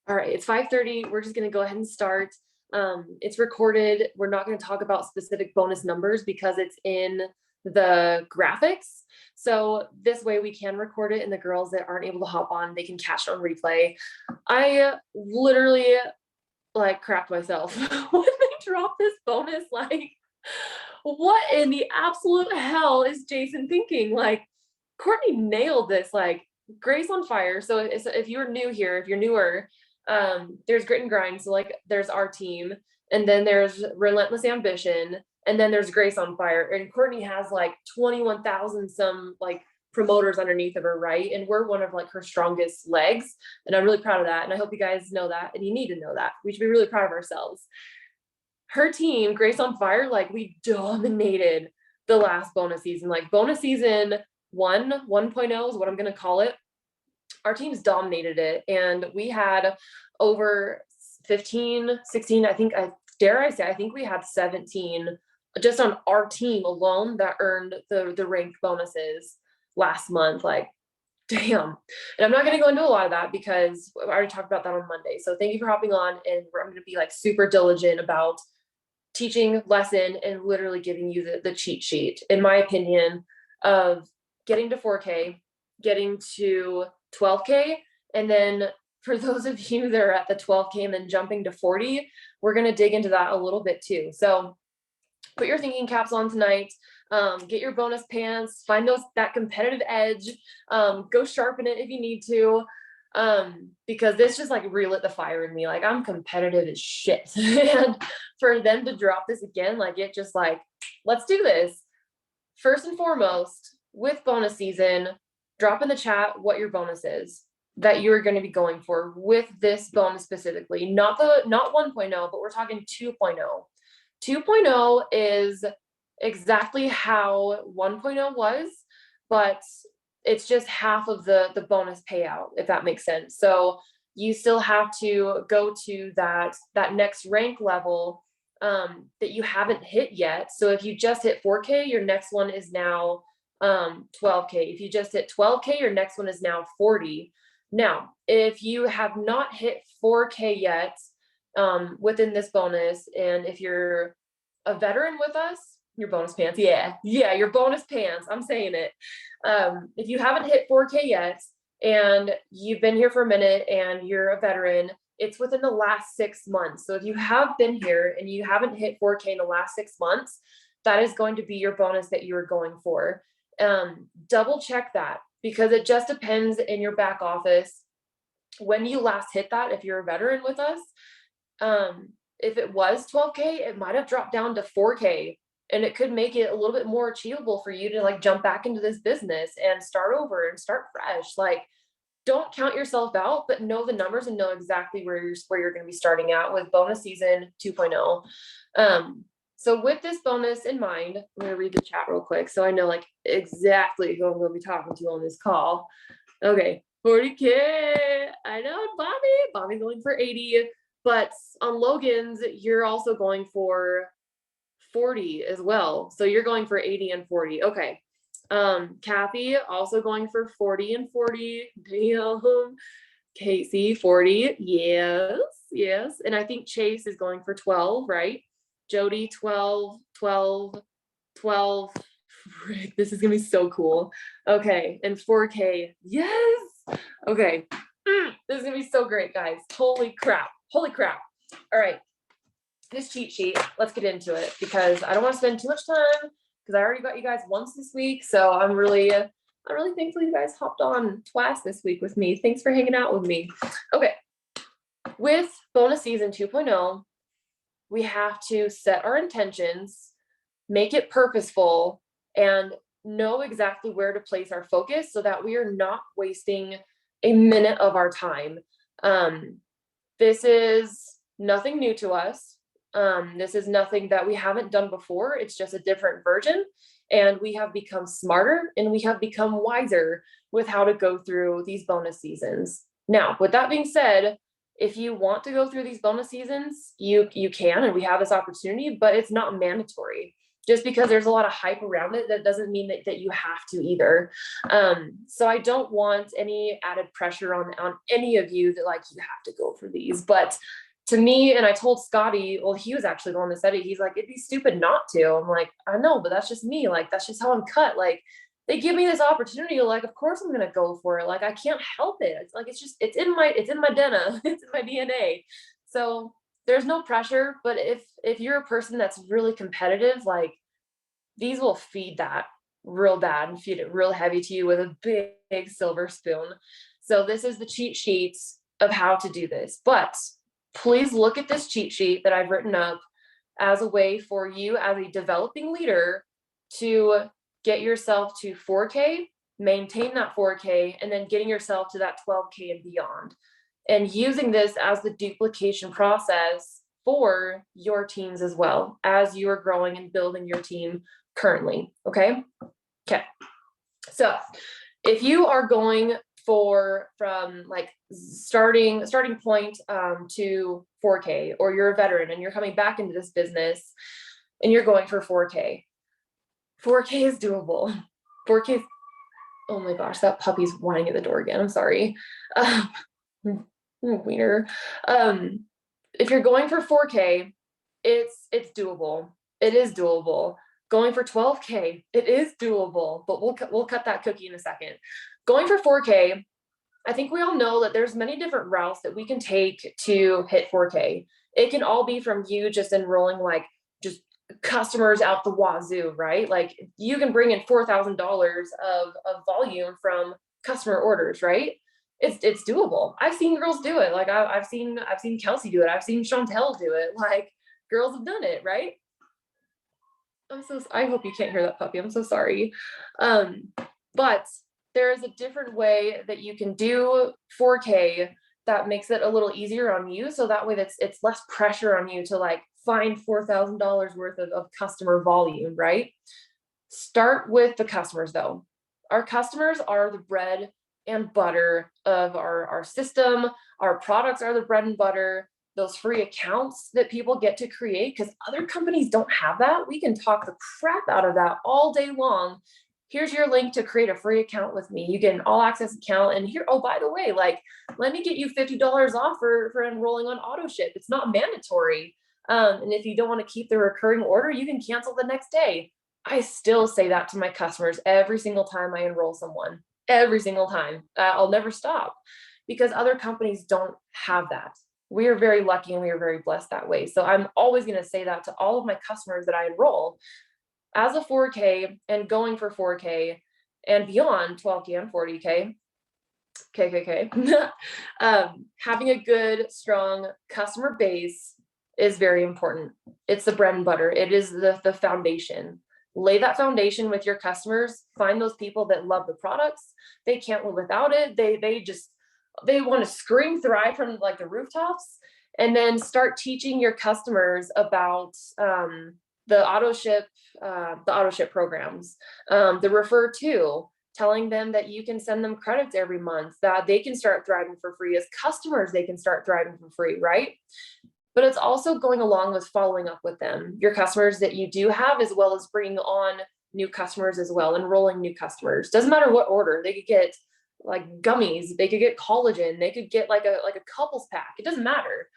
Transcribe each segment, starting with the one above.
All right, it's 5:30. We're just gonna go ahead and start. It's recorded. We're not gonna talk about specific bonus numbers because it's in the graphics. So this way we can record it, and the girls that aren't able to hop on, they can catch it on replay. I literally like cracked myself when they dropped this bonus. Like, what in the absolute hell is Jason thinking? Like, Courtney nailed this. Like, Grace on Fire. So if you're new here, if you're newer, there's Grit and Grind. So like, there's our team, and then there's Relentless Ambition, and then there's Grace on Fire. And Courtney has like 21,000 some like promoters underneath of her, right? And we're one of like her strongest legs. And I'm really proud of that. And I hope you guys know that. And you need to know that. We should be really proud of ourselves. Her team, Grace on Fire, like we dominated the last bonus season. Like bonus season 1.0 is what I'm going to call it. Our teams dominated it. And we had over 15, 16, I think we had 17 just on our team alone that earned the ranked bonuses last month. Like, damn. And I'm not going to go into a lot of that because I already talked about that on Monday. So thank you for hopping on. And I'm going to be like super diligent about teaching lesson and literally giving you the cheat sheet, in my opinion, of getting to 4K, getting to 12K. And then for those of you that are at the 12K and then jumping to 40, we're going to dig into that a little bit too. So put your thinking caps on tonight. Get your bonus pants, find that competitive edge, go sharpen it if you need to. Because this just like relit the fire in me. Like, I'm competitive as shit. And for them to drop this again, like, it just like, let's do this. First and foremost, with bonus season, drop in the chat what your bonus is that you're going to be going for with this bonus specifically. Not 1.0, but we're talking 2.0. 2.0 is exactly how 1.0 was, but it's just half of the bonus payout, if that makes sense. So you still have to go to that next rank level that you haven't hit yet. So if you just hit 4K, your next one is now 12K. If you just hit 12K, your next one is now 40. Now, if you have not hit 4K yet within this bonus, and if you're a veteran with us, your bonus pants, your bonus pants, I'm saying it. If you haven't hit 4K yet and you've been here for a minute and you're a veteran, it's within the last 6 months. So if you have been here and you haven't hit 4K in the last 6 months, that is going to be your bonus that you are going for. Double check that, because it just depends in your back office when you last hit that. If you're a veteran with us, if it was 12K, it might have dropped down to 4K, and it could make it a little bit more achievable for you to like jump back into this business and start over and start fresh. Like, don't count yourself out, but know the numbers and know exactly where you're going to be starting at with bonus season 2.0. So with this bonus in mind, I'm going to read the chat real quick so I know like exactly who I'm going to be talking to on this call. Okay, 40K. I know, Bobby's going for 80, but on Logan's, you're also going for 40 as well. So you're going for 80 and 40. Okay. Kathy also going for 40 and 40. Damn. Casey 40. Yes. And I think Chase is going for 12, right? Jody 12, 12, 12. Frick, this is gonna be so cool. Okay, and 4K. Yes. Okay. This is gonna be so great, guys. Holy crap. All right. This cheat sheet, let's get into it, because I don't want to spend too much time, because I already got you guys once this week. So I'm really thankful you guys hopped on twice this week with me. Thanks for hanging out with me. Okay. With bonus season 2.0, we have to set our intentions, make it purposeful, and know exactly where to place our focus so that we are not wasting a minute of our time. This is nothing new to us. This is nothing that we haven't done before. It's just a different version, and we have become smarter and we have become wiser with how to go through these bonus seasons. Now, with that being said, if you want to go through these bonus seasons, you can, and we have this opportunity, but it's not mandatory. just because there's a lot of hype around it, that doesn't mean that you have to either. So I don't want any added pressure on any of you that like, you have to go for these. But to me, and I told Scotty, well, he was actually the one that said it. He's like, it'd be stupid not to. I'm like, I know, but that's just me. Like, that's just how I'm cut. Like, they give me this opportunity. Like, of course I'm going to go for it. Like, I can't help it. It's like, it's in my DNA. It's in my DNA. So there's no pressure, but if you're a person that's really competitive, like, these will feed that real bad and feed it real heavy to you with a big silver spoon. So this is the cheat sheets of how to do this. But please look at this cheat sheet that I've written up as a way for you as a developing leader to get yourself to 4K, maintain that 4K, and then getting yourself to that 12K and beyond. And using this as the duplication process for your teams as well, as you are growing and building your team currently. Okay. So if you are going from like starting point to 4K, or you're a veteran and you're coming back into this business and you're going for 4K is doable. 4K is, oh my gosh, that puppy's whining at the door again. I'm sorry. Wiener. If you're going for 4K, it's doable. It is doable. Going for 12K, it is doable, but we'll cut that cookie in a second. Going for 4K, I think we all know that there's many different routes that we can take to hit 4K. It can all be from you just enrolling like just customers out the wazoo, right? Like, you can bring in $4,000 of volume from customer orders, right? It's doable. I've seen girls do it. Like, I've seen Kelsey do it. I've seen Chantel do it. Like, girls have done it, right? I hope you can't hear that puppy. I'm so sorry. But there is a different way that you can do 4K that makes it a little easier on you. So that way it's less pressure on you to like find $4,000 worth of customer volume, right? Start with the customers though. Our customers are the bread and butter of our system. Our products are the bread and butter. Those free accounts that people get to create, because other companies don't have that. We can talk the crap out of that all day long. Here's your link to create a free account with me. You get an all access account, and here, oh, by the way, like, let me get you $50 off for enrolling on auto ship. It's not mandatory. And if you don't want to keep the recurring order, you can cancel the next day. I still say that to my customers every single time I enroll someone, every single time. I'll never stop, because other companies don't have that. We are very lucky and we are very blessed that way. So I'm always going to say that to all of my customers that I enroll. As a 4K and going for 4K and beyond 12K and 40K, having a good, strong customer base is very important. It's the bread and butter. It is the foundation. Lay that foundation with your customers. Find those people that love the products. They can't live without it. They want to scream thrive from like the rooftops, and then start teaching your customers about the auto ship programs, the refer to, telling them that you can send them credits every month, that they can start thriving for free as customers. They can start thriving for free, right? But it's also going along with following up with them, your customers that you do have, as well as bringing on new customers as well, enrolling new customers. Doesn't matter what order. They could get like gummies, they could get collagen, they could get like a couples pack. It doesn't matter.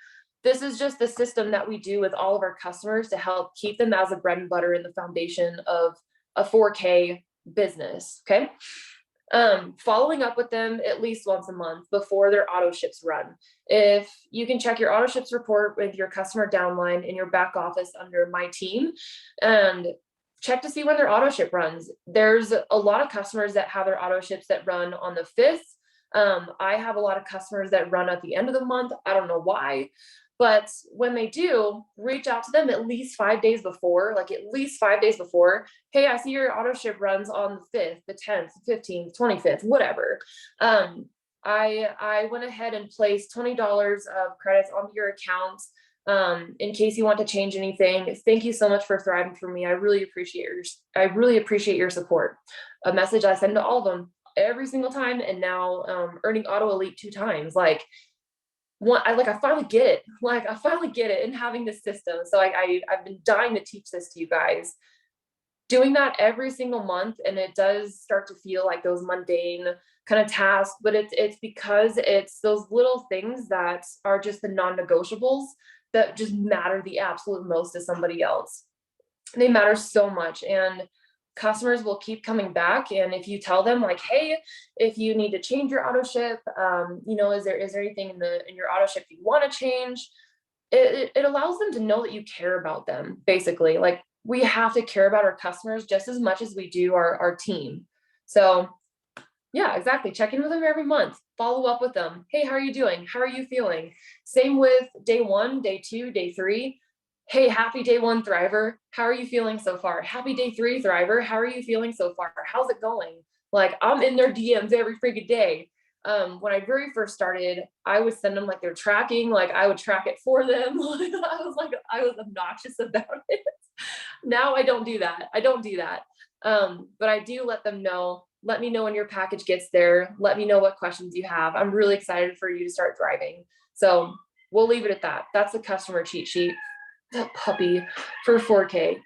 This is just the system that we do with all of our customers to help keep them as a bread and butter in the foundation of a 4K business. Okay. Following up with them at least once a month before their auto ships run. If you can check your auto ships report with your customer downline in your back office under my team, and check to see when their auto ship runs. There's a lot of customers that have their auto ships that run on the 5th. I have a lot of customers that run at the end of the month. I don't know why, but when they do, reach out to them at least 5 days before, like at least 5 days before. Hey, I see your auto ship runs on the 5th, the 10th, 15th, 25th, whatever. I went ahead and placed $20 of credits onto your account. In case you want to change anything. Thank you so much for thriving for me. I really appreciate your support. A message I send to all of them every single time, and now earning Auto Elite 2 times. Like, I finally get it. Like, I finally get it in having this system. So I've been dying to teach this to you guys. doing that every single month, and it does start to feel like those mundane kind of tasks, but it's because it's those little things that are just the non-negotiables that just matter the absolute most to somebody else. They matter so much, and customers will keep coming back. And if you tell them like, hey, if you need to change your auto ship, is there anything in your auto ship you want to change? It allows them to know that you care about them. Basically, like, we have to care about our customers just as much as we do our team. So yeah, exactly. Check in with them every month. Follow up with them. Hey, how are you doing? How are you feeling? Same with day 1, day 2, day 3. Hey, happy day 1 Thriver. How are you feeling so far? Happy day 3 Thriver. How are you feeling so far? How's it going? Like, I'm in their DMs every freaking day. When I very first started, I would send them like their tracking, like I would track it for them. I was obnoxious about it. Now I don't do that. But I do let them know. Let me know when your package gets there. Let me know what questions you have. I'm really excited for you to start thriving. So we'll leave it at that. That's the customer cheat sheet. That puppy for 4K.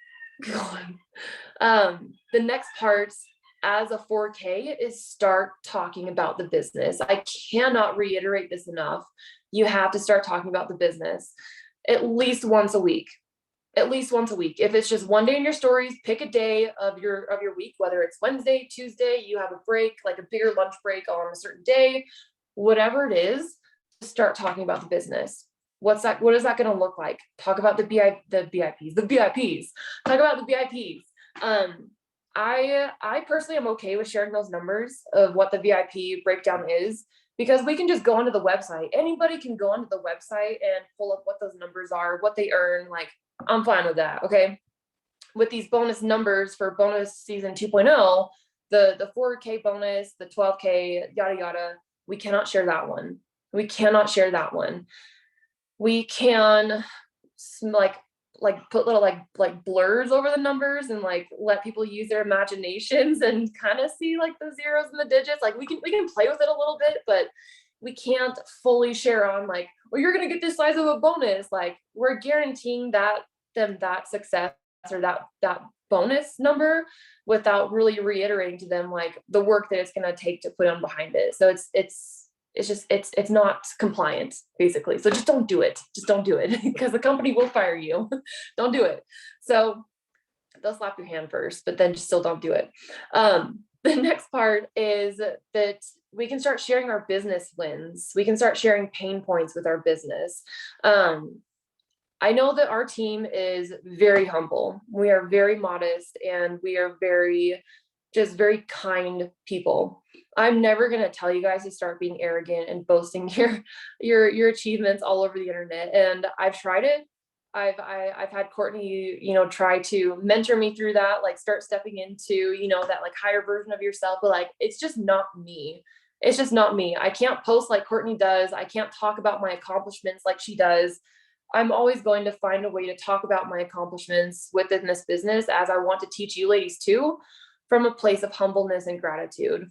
The next part as a 4K is start talking about the business. I cannot reiterate this enough. You have to start talking about the business at least once a week. If it's just one day in your stories, pick a day of your week, whether it's Wednesday, Tuesday, you have a break, like a bigger lunch break on a certain day, whatever it is, start talking about the business. What is that going to look like? Talk about the VIPs. Talk about the VIPs. I personally am okay with sharing those numbers of what the VIP breakdown is, because we can just go onto the website. Anybody can go onto the website and pull up what those numbers are, what they earn. Like, I'm fine with that. Okay. With these bonus numbers for bonus season 2.0, the 4K bonus, the 12K, yada, yada, we cannot share that one. We can put little like blurs over the numbers and like let people use their imaginations and kind of see like the zeros and the digits. Like we can play with it a little bit, but we can't fully share on like, well, you're going to get this size of a bonus. Like, we're guaranteeing that success or that bonus number without really reiterating to them like the work that it's going to take to put on behind it. So it's not compliant, basically. So just don't do it because the company will fire you. Don't do it. So they'll slap your hand first, but then just still don't do it. The next part is that we can start sharing our business wins. We can start sharing pain points with our business. I know that our team is very humble. We are very modest, and we are very kind people. I'm never going to tell you guys to start being arrogant and boasting your achievements all over the internet. And I've tried it. I've had Courtney, try to mentor me through that, like start stepping into, that like higher version of yourself, but like, it's just not me. I can't post like Courtney does. I can't talk about my accomplishments like she does. I'm always going to find a way to talk about my accomplishments within this business, as I want to teach you ladies too, from a place of humbleness and gratitude.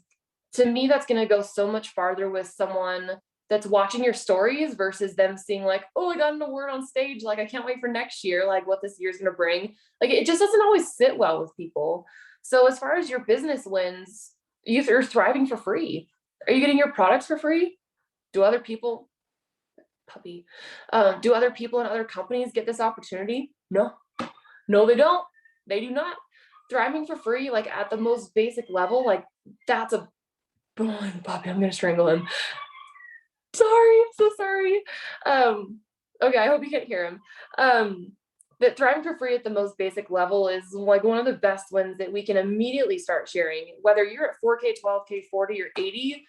To me, that's going to go so much farther with someone that's watching your stories versus them seeing like, oh, I got an award on stage. Like, I can't wait for next year, like what this year's going to bring. Like, it just doesn't always sit well with people. So as far as your business wins, you're thriving for free. Are you getting your products for free? Do other people in other companies get this opportunity? No, they don't. They do not. Thriving for free, like at the most basic level, like that's a puppy. I'm gonna strangle him. Sorry, I'm so sorry. Okay, I hope you can't hear him. That thriving for free at the most basic level is like one of the best wins that we can immediately start sharing. Whether you're at 4K, 12K, 40, or 80,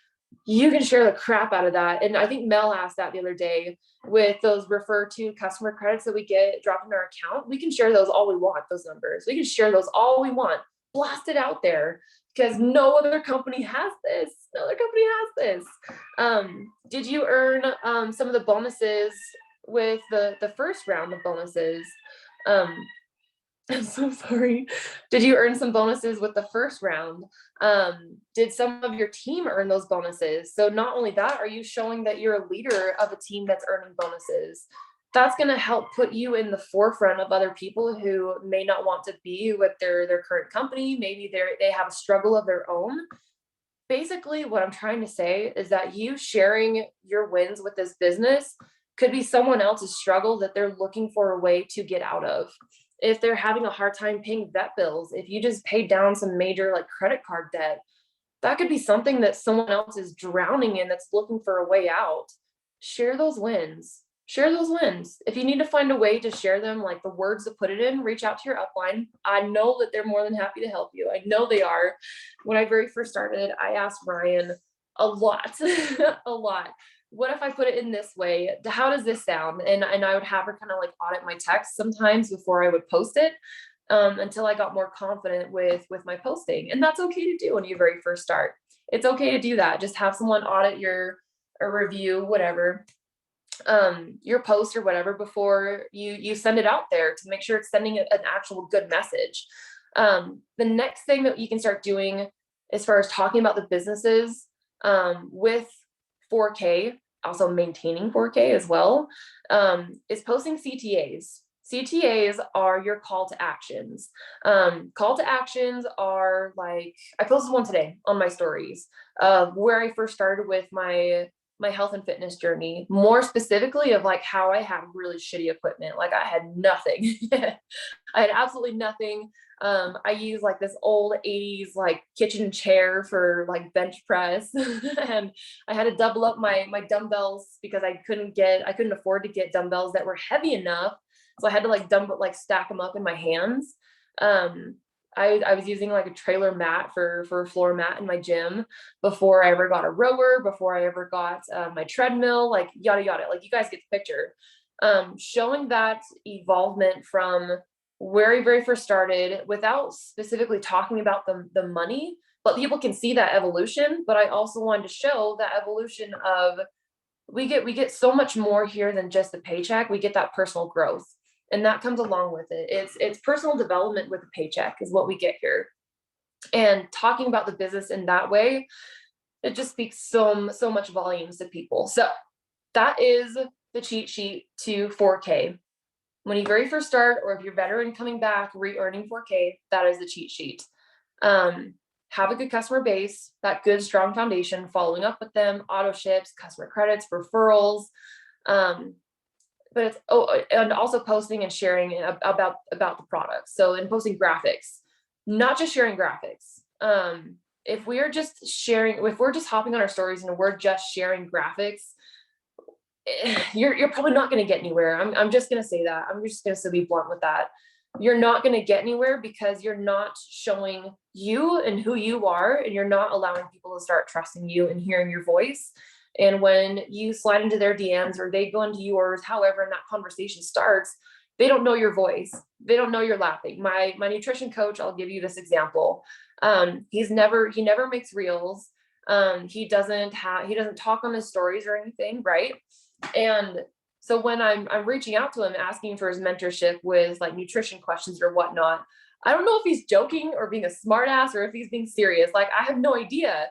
you can share the crap out of that. And I think Mel asked that the other day with those refer to customer credits that we get dropped in our account. We can share those all we want, those numbers. We can share those all we want. Blast it out there, because no other company has this. Did you earn some of the bonuses with the first round of bonuses? I'm so sorry. Did you earn some bonuses with the first round? Did some of your team earn those bonuses? So not only that, are you showing that you're a leader of a team that's earning bonuses? that's going to help put you in the forefront of other people who may not want to be with their current company. Maybe they have a struggle of their own. Basically, what I'm trying to say is that you sharing your wins with this business could be someone else's struggle that they're looking for a way to get out of. If they're having a hard time paying vet bills, if you just paid down some major like credit card debt, that could be something that someone else is drowning in that's looking for a way out. Share those wins. Share those wins. If you need to find a way to share them, like the words to put it in, reach out to your upline. I know that they're more than happy to help you. I know they are. When I very first started, I asked Ryan a lot, a lot. What if I put it in this way? How does this sound? And I would have her kind of like audit my text sometimes before I would post it. Until I got more confident with my posting. And that's okay to do when you very first start. It's okay to do that. Just have someone audit your or review whatever your post or whatever before you send it out there to make sure it's sending an actual good message. The next thing that you can start doing as far as talking about the businesses with 4K, also maintaining 4K as well, is posting CTAs. CTAs are your call to actions. Call to actions are like, I posted one today on my stories of where I first started with my health and fitness journey, more specifically of like how I had really shitty equipment. Like I had nothing. I had absolutely nothing. I used like this old 80s like kitchen chair for like bench press. And I had to double up my dumbbells because I couldn't afford to get dumbbells that were heavy enough. So I had to like stack them up in my hands. I was using like a trailer mat for a floor mat in my gym before I ever got a rower, before I ever got my treadmill, like yada yada. Like you guys get the picture. Showing that evolvement from where I very first started without specifically talking about the money, but people can see that evolution. But I also wanted to show that evolution of we get so much more here than just the paycheck. We get that personal growth. And that comes along with it. It's personal development with a paycheck is what we get here. And talking about the business in that way, it just speaks so much volumes to people. So that is the cheat sheet to 4K. When you very first start, or if you're veteran coming back, re-earning 4K, that is the cheat sheet. Have a good customer base, that good strong foundation, following up with them, auto ships, customer credits, referrals. But it's and also posting and sharing about the products. So in posting graphics, not just sharing graphics. If we're just hopping on our stories and we're just sharing graphics, you're probably not going to get anywhere. I'm just going to say that. I'm just going to be blunt with that. You're not going to get anywhere because you're not showing you and who you are, and you're not allowing people to start trusting you and hearing your voice. And when you slide into their DMs or they go into yours, however, and that conversation starts, they don't know your voice. They don't know you're laughing. My nutrition coach, I'll give you this example. He never makes reels. He doesn't talk on his stories or anything, right? And so when I'm reaching out to him, asking for his mentorship with like nutrition questions or whatnot, I don't know if he's joking or being a smartass or if he's being serious. Like I have no idea,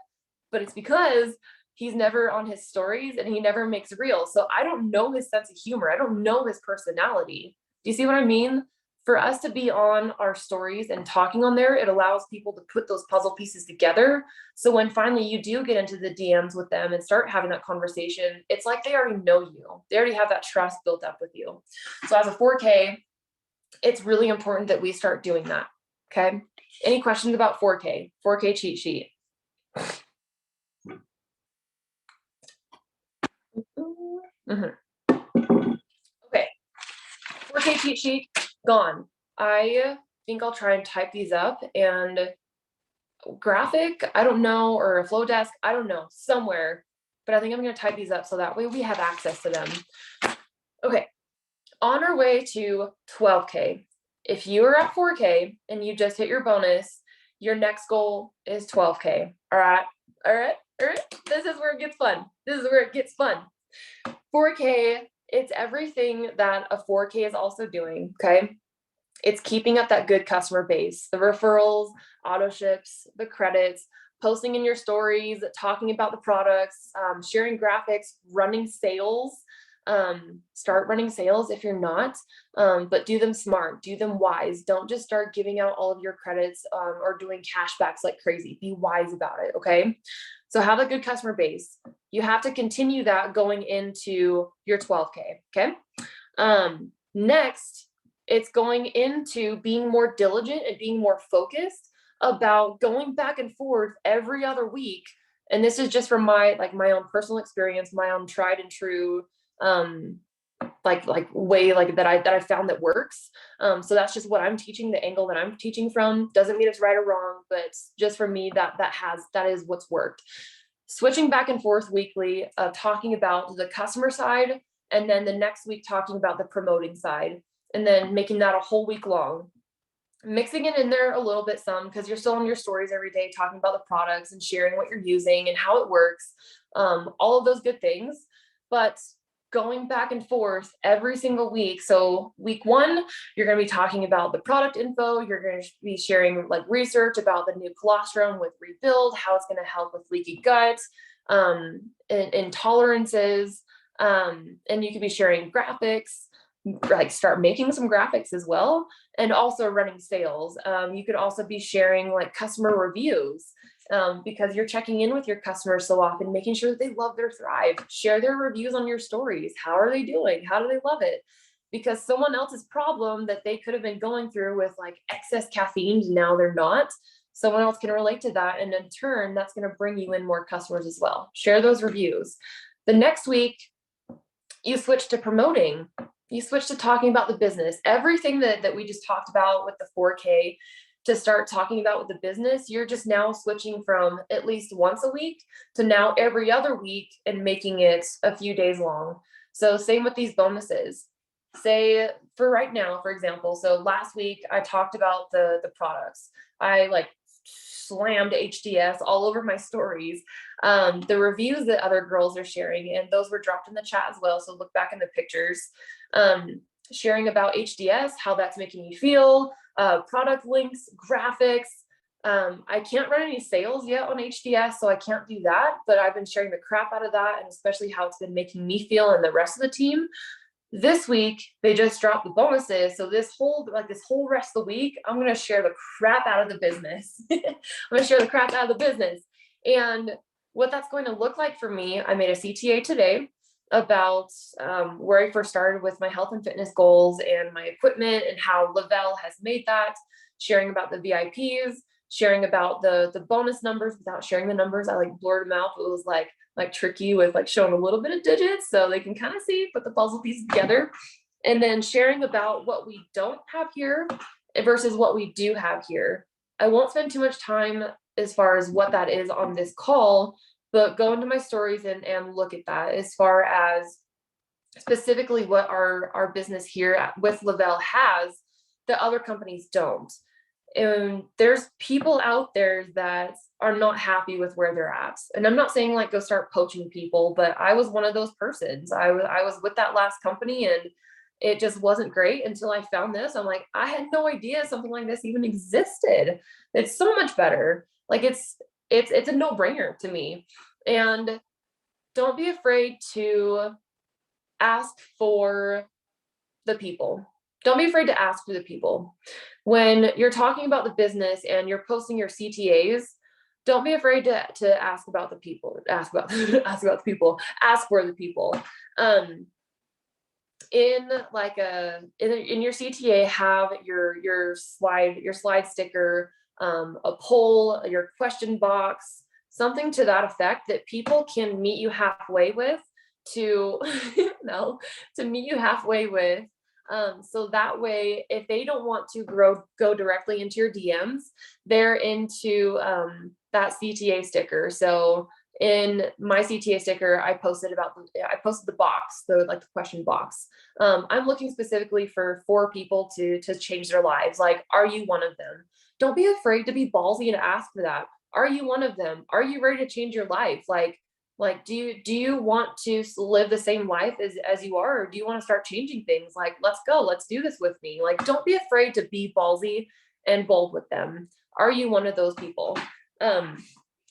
but it's because he's never on his stories and he never makes reels. So I don't know his sense of humor. I don't know his personality. Do you see what I mean? For us to be on our stories and talking on there, it allows people to put those puzzle pieces together. So when finally you do get into the DMs with them and start having that conversation, it's like they already know you. They already have that trust built up with you. So as a 4K, it's really important that we start doing that. Okay. Any questions about 4K? 4K cheat sheet. Mm-hmm. Okay. 4K cheat sheet gone. I think I'll try and type these up, and graphic, I don't know, or a flow desk, I don't know, somewhere, but I think I'm going to type these up so that way we have access to them. Okay. On our way to 12K. If you are at 4K and you just hit your bonus, your next goal is 12K. All right. This is where it gets fun. 4K, it's everything that a 4K is also doing. Okay. It's keeping up that good customer base, the referrals, auto ships, the credits, posting in your stories, talking about the products, sharing graphics, running sales. Start running sales if you're not, but do them smart, do them wise. Don't just start giving out all of your credits, or doing cashbacks like crazy. Be wise about it. Okay. So have a good customer base. You have to continue that going into your 12K. Okay. Next, it's going into being more diligent and being more focused about going back and forth every other week. And this is just from my own personal experience, my own tried and true, way that I found that works. So that's just what I'm teaching, the angle that I'm teaching from. Doesn't mean it's right or wrong, but just for me, that is what's worked. Switching back and forth weekly, talking about the customer side, and then the next week talking about the promoting side, and then making that a whole week long. Mixing it in there a little bit some, because you're still on your stories every day talking about the products and sharing what you're using and how it works, all of those good things, but going back and forth every single week. So week 1, you're going to be talking about the product info. You're going to be sharing like research about the new colostrum with Rebuild, how it's going to help with leaky gut, intolerances, and you could be sharing graphics, like start making some graphics as well, and also running sales. You could also be sharing like customer reviews, because you're checking in with your customers so often, making sure that they love their Thrive. Share their reviews on your stories. How are they doing? How do they love it? Because someone else's problem that they could have been going through with like excess caffeine, now they're not. Someone else can relate to that, and in turn, that's going to bring you in more customers as well. Share those reviews. The next week, you switch to promoting. You switch to talking about the business. Everything that we just talked about with the 4K, to start talking about with the business, you're just now switching from at least once a week to now every other week, and making it a few days long. So same with these bonuses. Say for right now, for example, so last week I talked about the products. I like slammed HDS all over my stories. The reviews that other girls are sharing, and those were dropped in the chat as well. So look back in the pictures, sharing about HDS, how that's making you feel, product links, graphics. I can't run any sales yet on HDS, so I can't do that, but I've been sharing the crap out of that, and especially how it's been making me feel and the rest of the team. This week, they just dropped the bonuses. So this whole rest of the week, I'm going to share the crap out of the business. I'm going to share the crap out of the business. And what that's going to look like for me, I made a CTA today about where I first started with my health and fitness goals and my equipment, and how Le-Vel has made that, sharing about the VIPs, sharing about the bonus numbers without sharing the numbers. I like blurred them out. It was like tricky with like showing a little bit of digits so they can kind of see, put the puzzle pieces together, and then sharing about what we don't have here versus what we do have here. I won't spend too much time as far as what that is on this call, but go into my stories and look at that as far as specifically what our business here with Le-Vel has that other companies don't. And there's people out there that are not happy with where they're at. And I'm not saying like go start poaching people, but I was one of those persons. I was with that last company, and it just wasn't great until I found this. I'm like, I had no idea something like this even existed. It's so much better. Like it's a no-brainer to me. And don't be afraid to ask for the people. Don't be afraid to ask for the people. When you're talking about the business and you're posting your CTAs, don't be afraid to ask about the people. Ask about ask about the people. Ask for the people. In your CTA, have your slide sticker, a poll, your question box, something to that effect that people can meet you halfway with, to meet you halfway with. So that way, if they don't want to go directly into your DMs, they're into that CTA sticker. So in my CTA sticker, I posted the box, the question box. I'm looking specifically for 4 people to change their lives. Like, are you one of them? Don't be afraid to be ballsy and ask for that. Are you one of them? Are you ready to change your life? Like, do you want to live the same life as you are, or do you want to start changing things? Like, let's go, let's do this with me. Like, don't be afraid to be ballsy and bold with them. Are you one of those people?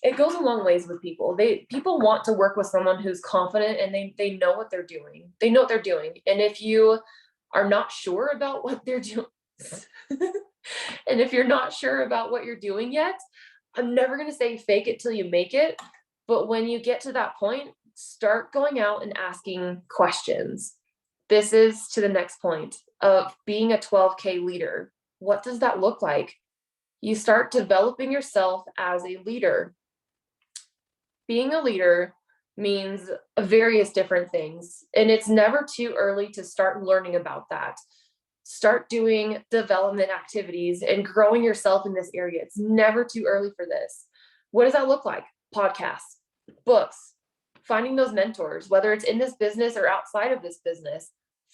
it goes a long ways with people. People want to work with someone who's confident and they know what they're doing. They know what they're doing. And if you are not sure about what they're doing, and if you're not sure about what you're doing yet, I'm never going to say fake it till you make it. But when you get to that point, start going out and asking questions. This is to the next point of being a 12K leader. What does that look like? You start developing yourself as a leader. Being a leader means various different things, and it's never too early to start learning about that. Start doing development activities and growing yourself in this area. It's never too early for this. What does that look like? Podcasts, books, finding those mentors, whether it's in this business or outside of this business,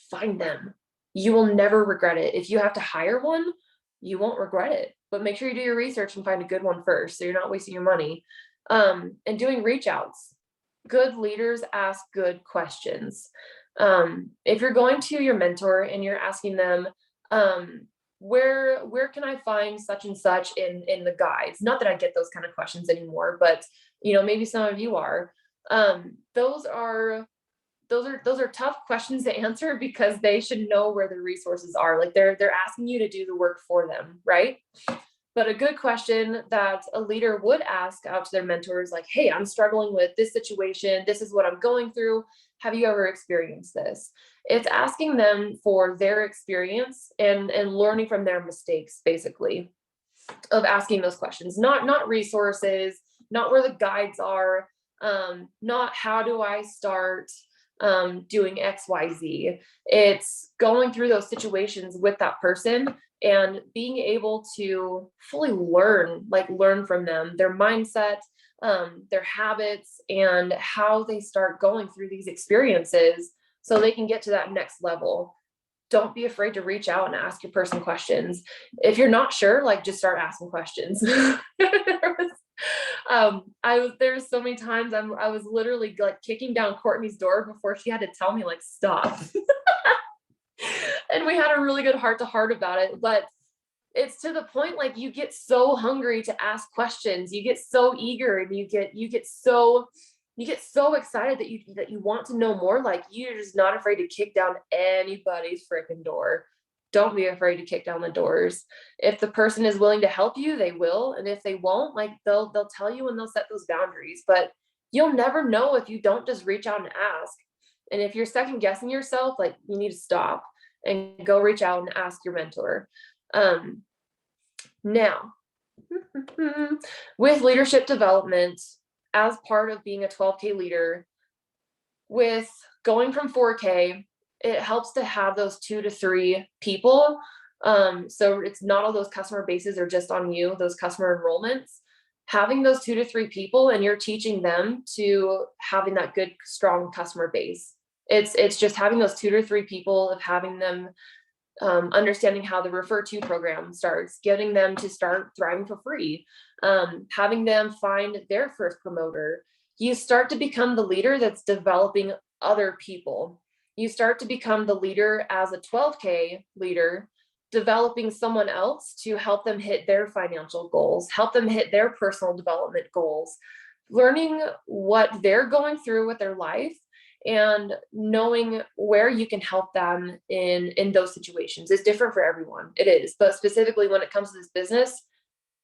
find them. You will never regret it. If you have to hire one, you won't regret it, but make sure you do your research and find a good one first, so you're not wasting your money. And doing reach outs. Good leaders ask good questions. If you're going to your mentor and you're asking them, where can I find such and such in the guides? Not that I get those kind of questions anymore, but maybe some of you are. Those are tough questions to answer because they should know where the resources are. Like they're asking you to do the work for them, right? But a good question that a leader would ask out to their mentors, like, hey, I'm struggling with this situation. This is what I'm going through. Have you ever experienced this? It's asking them for their experience and learning from their mistakes, basically, of asking those questions, not resources, not where the guides are, not how do I start doing XYZ. It's going through those situations with that person and being able to fully learn from them, their mindset, their habits, and how they start going through these experiences so they can get to that next level. Don't be afraid to reach out and ask your person questions. If you're not sure, just start asking questions. There's so many times I was literally kicking down Courtney's door before she had to tell me stop. And we had a really good heart to heart about it, but it's to the point you get so hungry to ask questions, you get so eager, and you get so excited that you want to know more. You're just not afraid to kick down anybody's freaking door. Don't be afraid to kick down the doors. If the person is willing to help you, they will. And if they won't, they'll tell you and they'll set those boundaries. But you'll never know if you don't just reach out and ask. And if you're second guessing yourself, you need to stop and go reach out and ask your mentor. Now, with leadership development, as part of being a 12K leader, with going from 4K, it helps to have those 2 to 3 people. So it's not all those customer bases are just on you, those customer enrollments. Having those 2 to 3 people, and you're teaching them to having that good, strong customer base. It's just having those 2 to 3 people, of having them understanding how the refer to program starts, getting them to start thriving for free, having them find their first promoter. You start to become the leader that's developing other people. You start to become the leader as a 12K leader, developing someone else to help them hit their financial goals, help them hit their personal development goals, learning what they're going through with their life and knowing where you can help them in those situations. Is different for everyone. It is, but specifically when it comes to this business,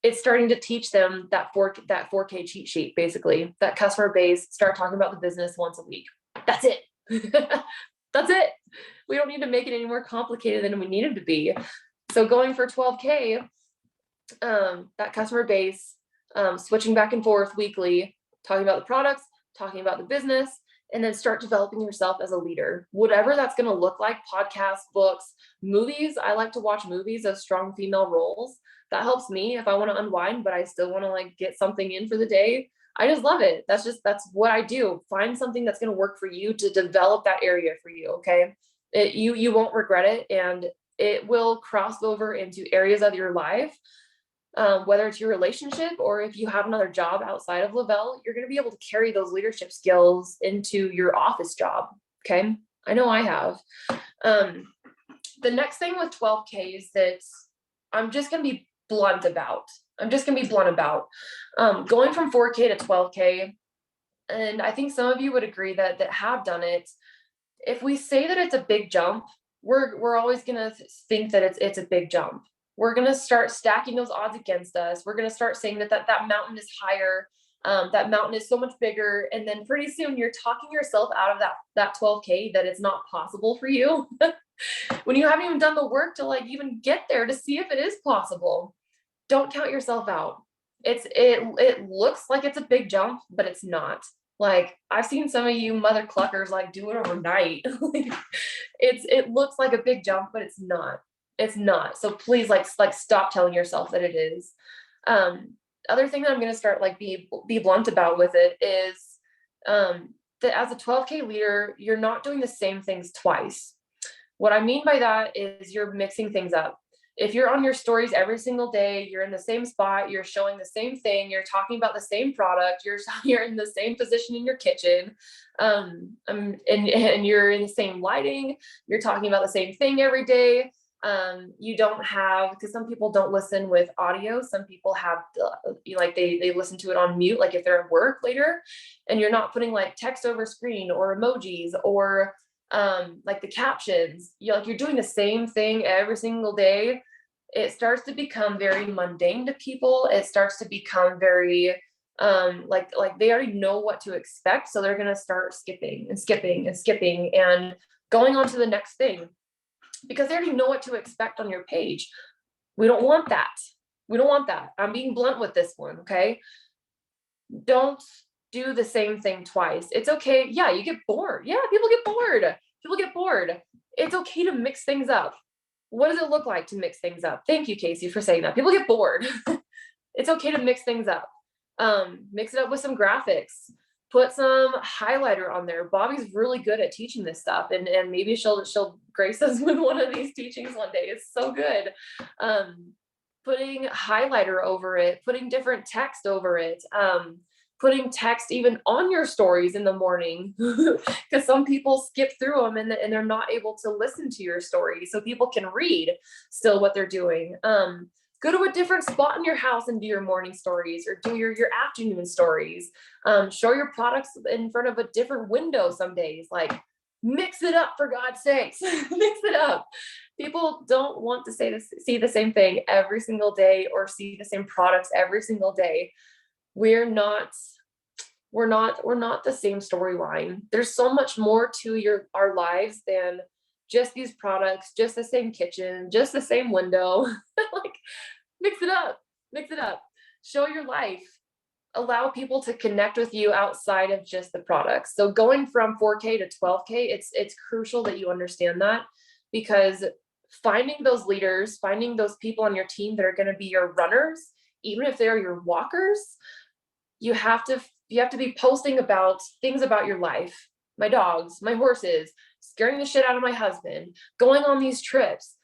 it's starting to teach them that 4K cheat sheet, basically, that customer base. Start talking about the business once a week. That's it. That's it. We don't need to make it any more complicated than we need it to be. So going for 12K, that customer base, switching back and forth weekly, talking about the products, talking about the business, and then start developing yourself as a leader, whatever that's going to look like. Podcasts, books, movies. I like to watch movies of strong female roles. That helps me if I want to unwind, but I still want to get something in for the day. I just love it. That's what I do. Find something that's going to work for you to develop that area for you. Okay. You won't regret it, and it will cross over into areas of your life. Whether it's your relationship or if you have another job outside of Lavelle, you're going to be able to carry those leadership skills into your office job. Okay. I know I have. The next thing with 12K is that I'm just going to be blunt about. I'm just gonna be blunt about going from 4K to 12K. And I think some of you would agree that have done it. If we say that it's a big jump, we're always gonna think that it's a big jump. We're gonna start stacking those odds against us. We're gonna start saying that mountain is higher, that mountain is so much bigger, and then pretty soon you're talking yourself out of that 12K, that it's not possible for you when you haven't even done the work to like even get there to see if it is possible. Don't count yourself out. It looks like it's a big jump, but it's not. Like I've seen some of you mother cluckers like do it overnight. Like, it looks like a big jump, but it's not. It's not. So please like stop telling yourself that it is. Other thing that I'm gonna start like be blunt about with it is that as a 12K leader, you're not doing the same things twice. What I mean by that is you're mixing things up. If you're on your stories every single day, you're in the same spot, you're showing the same thing, you're talking about the same product, you're in the same position in your kitchen, and you're in the same lighting, you're talking about the same thing every day. You don't have, because some people don't listen with audio. Some people have like they listen to it on mute, like if they're at work later, and you're not putting like text over screen or emojis or like the captions. You're doing the same thing every single day. It starts to become very mundane to people. It starts to become very like they already know what to expect, so they're gonna start skipping and skipping and skipping and going on to the next thing because they already know what to expect on your page. We don't want that. We don't want that. I'm being blunt with this one, okay? Don't do the same thing twice. It's okay. Yeah, you get bored. Yeah, people get bored. People get bored. It's okay to mix things up. What does it look like to mix things up? Thank you, Casey, for saying that. People get bored. It's okay to mix things up. Mix it up with some graphics. Put some highlighter on there. Bobby's really good at teaching this stuff, and maybe she'll grace us with one of these teachings one day. It's so good. Putting highlighter over it, putting different text over it, putting text even on your stories in the morning, because some people skip through them and they're not able to listen to your story, so people can read still what they're doing. Go to a different spot in your house and do your morning stories, or do your afternoon stories. Show your products in front of a different window some days. Like, mix it up, for God's sakes. Mix it up. People don't want to see the same thing every single day or see the same products every single day. We're not the same storyline. There's so much more to our lives than just these products, just the same kitchen, just the same window. Like, mix it up. Show your life. Allow people to connect with you outside of just the products. So going from 4K to 12K, it's crucial that you understand that, because finding those leaders, finding those people on your team that are going to be your runners, even if they're your walkers, you have to be posting about things about your life. My dogs, my horses, scaring the shit out of my husband, going on these trips,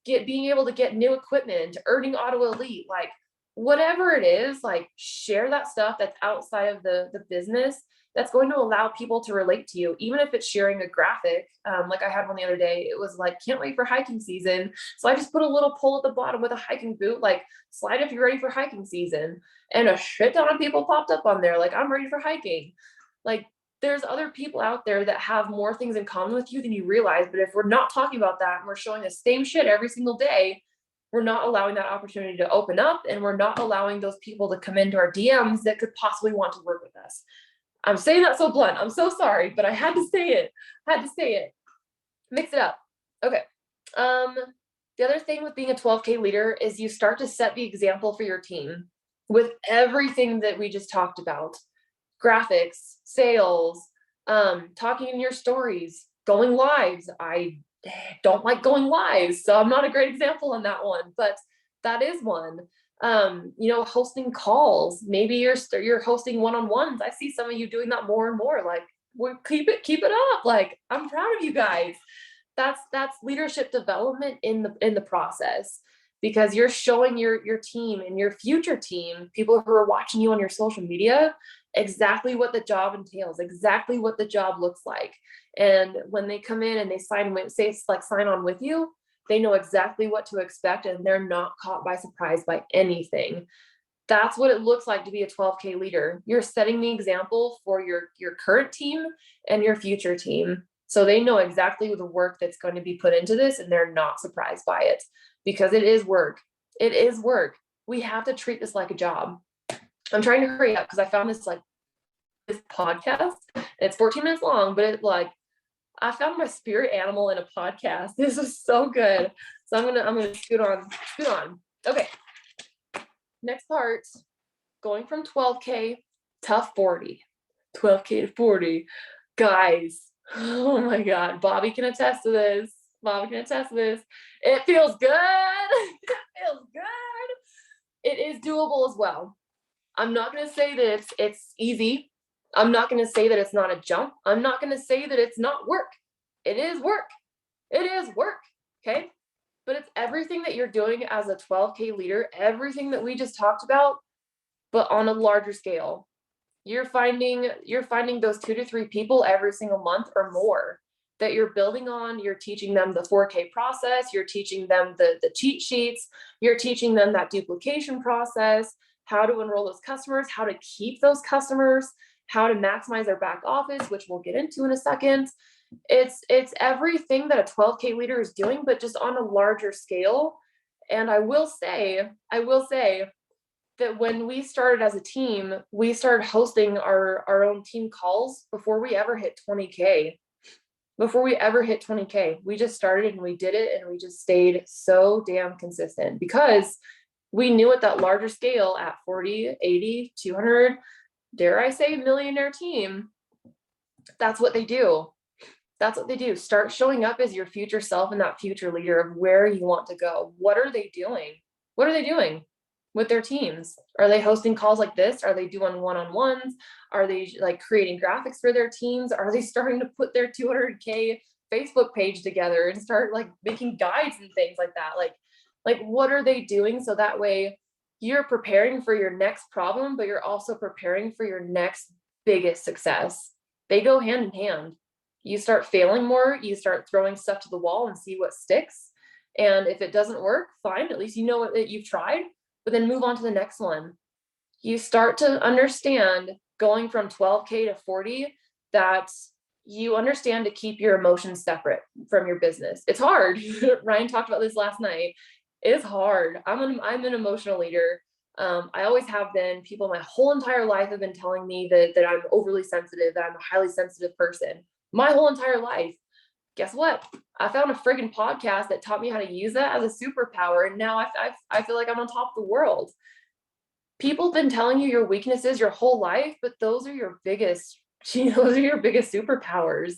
being able to get new equipment, earning Auto Elite, like whatever it is, like share that stuff that's outside of the business, that's going to allow people to relate to you, even if it's sharing a graphic. Like I had one the other day, it was like, can't wait for hiking season. So I just put a little poll at the bottom with a hiking boot, like, slide if you're ready for hiking season. And a shit ton of people popped up on there, like, I'm ready for hiking. Like, there's other people out there that have more things in common with you than you realize. But if we're not talking about that and we're showing the same shit every single day, we're not allowing that opportunity to open up, and we're not allowing those people to come into our DMs that could possibly want to work with us. I'm saying that so blunt. I'm so sorry, but I had to say it. Mix it up. Okay. The other thing with being a 12K leader is you start to set the example for your team with everything that we just talked about. Graphics, sales, talking in your stories, going lives. I don't like going live, so I'm not a great example on that one, but that is one. Hosting calls. Maybe you're hosting one-on-ones. I see some of you doing that more and more. Like, keep it up. Like, I'm proud of you guys. That's leadership development in the process, because you're showing your team and your future team, people who are watching you on your social media, exactly what the job entails, exactly what the job looks like. And when they come in and they sign on with you, They know exactly what to expect and they're not caught by surprise by anything. That's what it looks like to be a 12K leader. You're setting the example for your current team and your future team. So they know exactly the work that's going to be put into this and they're not surprised by it because it is work. It is work. We have to treat this like a job. I'm trying to hurry up because I found this podcast. It's 14 minutes long, but I found my spirit animal in a podcast. This is so good. So I'm gonna scoot on. Okay. Next part, going from 12K to 40. 12K to 40. Guys, oh my God. Bobby can attest to this. It feels good. It feels good. It is doable as well. I'm not going to say that it's easy. I'm not going to say that it's not a jump. I'm not going to say that it's not work. It is work. It is work. Okay. But it's everything that you're doing as a 12K leader, everything that we just talked about, but on a larger scale. You're finding those 2 to 3 people every single month or more that you're building on. You're teaching them the 4K process. You're teaching them the cheat sheets. You're teaching them that duplication process, how to enroll those customers, how to keep those customers, how to maximize their back office, which we'll get into in a second. It's everything that a 12K leader is doing, but just on a larger scale. And I will say that when we started as a team, we started hosting our own team calls before we ever hit 20K. We just started and we did it and we just stayed so damn consistent because we knew at that larger scale at 40, 80, 200, dare I say millionaire team, that's what they do. Start showing up as your future self and that future leader of where you want to go. What are they doing? With their teams? Are they hosting calls like this? Are they doing one-on-ones? Are they like creating graphics for their teams? Are they starting to put their 200K Facebook page together and start like making guides and things like that? Like what are they doing? So that way you're preparing for your next problem, but you're also preparing for your next biggest success. They go hand in hand. You start failing more, you start throwing stuff to the wall and see what sticks. And if it doesn't work, fine, at least you know that you've tried. But then move on to the next one. You start to understand going from 12K to 40 that you understand to keep your emotions separate from your business. It's hard. Ryan talked about this last night. It's hard. I'm an emotional leader. I always have been. People my whole entire life have been telling me that I'm overly sensitive, that I'm a highly sensitive person. My whole entire life. Guess what? I found a friggin' podcast that taught me how to use that as a superpower. And now I feel like I'm on top of the world. People have been telling you your weaknesses your whole life, but those are your biggest superpowers.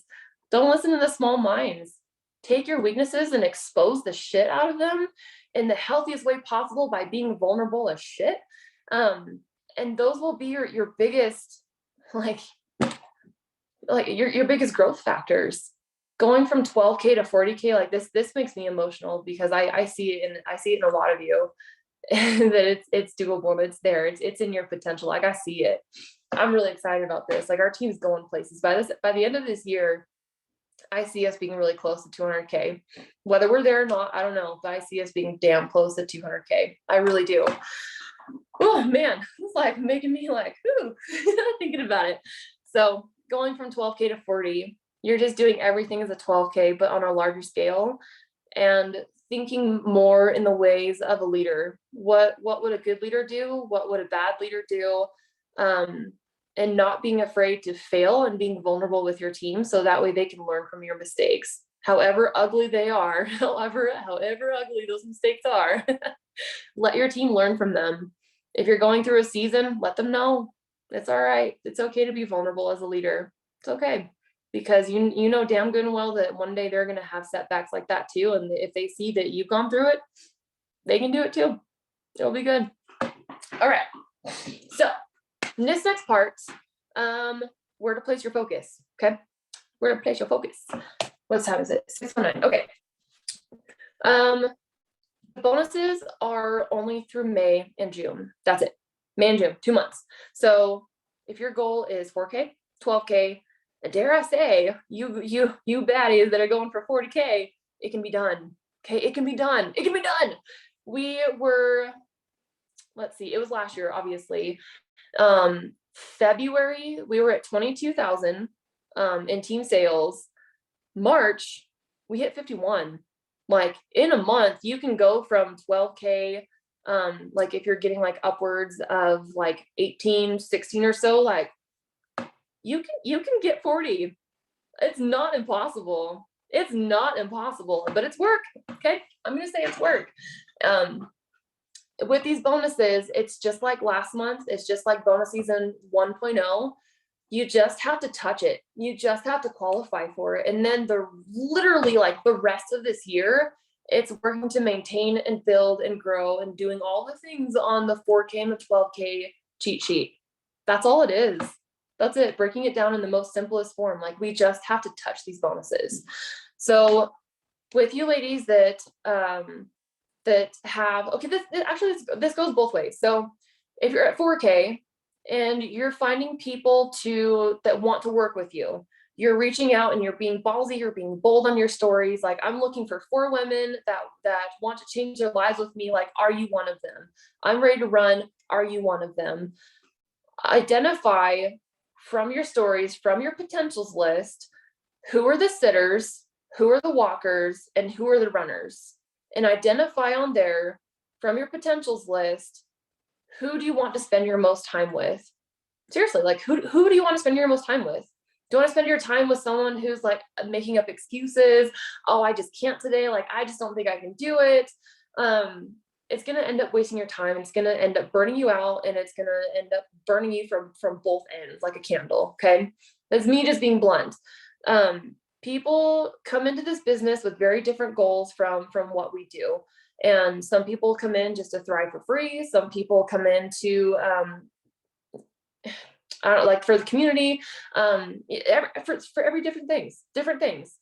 Don't listen to the small minds. Take your weaknesses and expose the shit out of them in the healthiest way possible by being vulnerable as shit. And those will be your biggest, like your biggest growth factors. Going from 12K to 40K, like this makes me emotional because I see it in a lot of you that it's doable and it's there. It's in your potential. Like I see it. I'm really excited about this. Like our team's going places. By the end of this year, I see us being really close to 200K. Whether we're there or not, I don't know, but I see us being damn close to 200K. I really do. Oh man, it's like making me like, ooh, thinking about it. So going from 12K to 40, you're just doing everything as a 12K, but on a larger scale and thinking more in the ways of a leader. What would a good leader do? What would a bad leader do? And not being afraid to fail and being vulnerable with your team. So that way they can learn from your mistakes, however ugly they are, however ugly those mistakes are. Let your team learn from them. If you're going through a season, let them know it's all right. It's okay to be vulnerable as a leader. It's okay. Because you know damn good and well that one day they're going to have setbacks like that too. And if they see that you've gone through it, they can do it too. It'll be good. All right. So this next part, where to place your focus. Okay. Where to place your focus. What time is it? 6:09. Okay. Bonuses are only through May and June. That's it. May and June, 2 months. So if your goal is 4K, 12K, dare I say, you baddies that are going for 40K, it can be done. Okay. It can be done. It can be done. We were, let's see, it was last year, obviously. February, we were at 22,000 in team sales. March, we hit 51. Like in a month, you can go from 12K, like if you're getting like upwards of like 18, 16 or so, like you can get 40. It's not impossible. It's not impossible, but it's work. Okay. I'm going to say it's work. With these bonuses, it's just like last month. It's just like bonus season 1.0. You just have to touch it. You just have to qualify for it. And then literally like the rest of this year, it's working to maintain and build and grow and doing all the things on the 4K and the 12K cheat sheet. That's all it is. That's it. Breaking it down in the most simplest form. Like we just have to touch these bonuses. So with you ladies that have, okay, this goes both ways. So if you're at 4K and you're finding people that want to work with you, you're reaching out and you're being ballsy, you're being bold on your stories. Like, I'm looking for 4 women that want to change their lives with me. Like, are you one of them? I'm ready to run. Are you one of them? Identify from your stories, from your potentials list, who are the sitters, who are the walkers, and who are the runners. And identify on there from your potentials list, who do you want to spend your most time with? Seriously, like who do you want to spend your most time with? Do you want to spend your time with someone who's like making up excuses? Oh, I just can't today. Like, I just don't think I can do it. It's going to end up wasting your time. It's going to end up burning you out, and it's going to end up burning you from both ends like a candle. Okay. That's me just being blunt. People come into this business with very different goals from what we do. And some people come in just to thrive for free. Some people come in to, I don't know, like for the community, for every different things.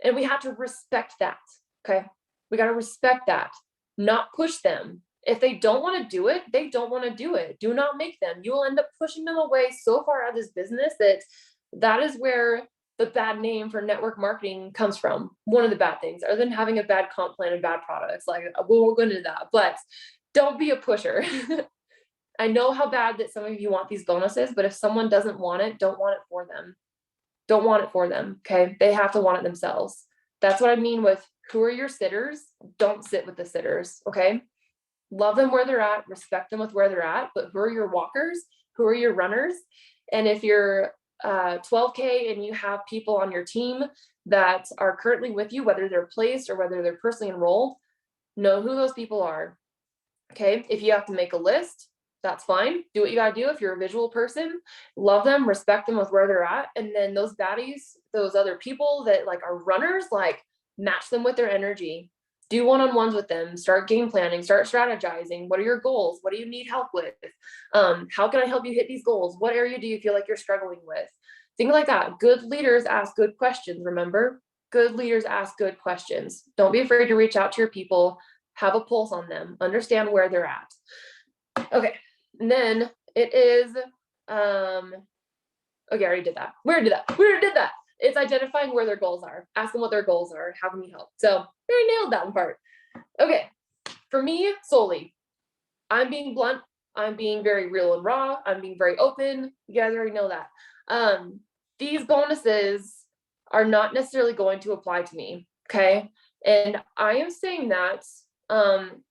And we have to respect that. Okay. We got to respect that, not push them. If they don't want to do it, they don't want to do it. Do not make them. You will end up pushing them away so far out of this business that is where the bad name for network marketing comes from. One of the bad things, other than having a bad comp plan and bad products. Like, we'll go into that, but don't be a pusher. I know how bad that some of you want these bonuses, but if someone doesn't want it, don't want it for them. Don't want it for them. Okay. They have to want it themselves. That's what I mean with who are your sitters. Don't sit with the sitters. Okay. Love them where they're at, respect them with where they're at, but who are your walkers? Who are your runners? And if you're 12K and you have people on your team that are currently with you, whether they're placed or whether they're personally enrolled, know who those people are. Okay. If you have to make a list, that's fine. Do what you gotta do. If you're a visual person, love them, respect them with where they're at. And then those baddies, those other people that like are runners, like match them with their energy. Do one-on-ones with them, start game planning, start strategizing. What are your goals? What do you need help with? How can I help you hit these goals? What area do you feel like you're struggling with? Things like that. Good leaders ask good questions. Remember, good leaders ask good questions. Don't be afraid to reach out to your people, have a pulse on them, understand where they're at. Okay. And then it is, okay, I already did that. We already did that. It's identifying where their goals are. Ask them what their goals are. How can you help? So we already nailed that part. Okay. For me solely, I'm being blunt. I'm being very real and raw. I'm being very open. You guys already know that. These bonuses are not necessarily going to apply to me. Okay. And I am saying that,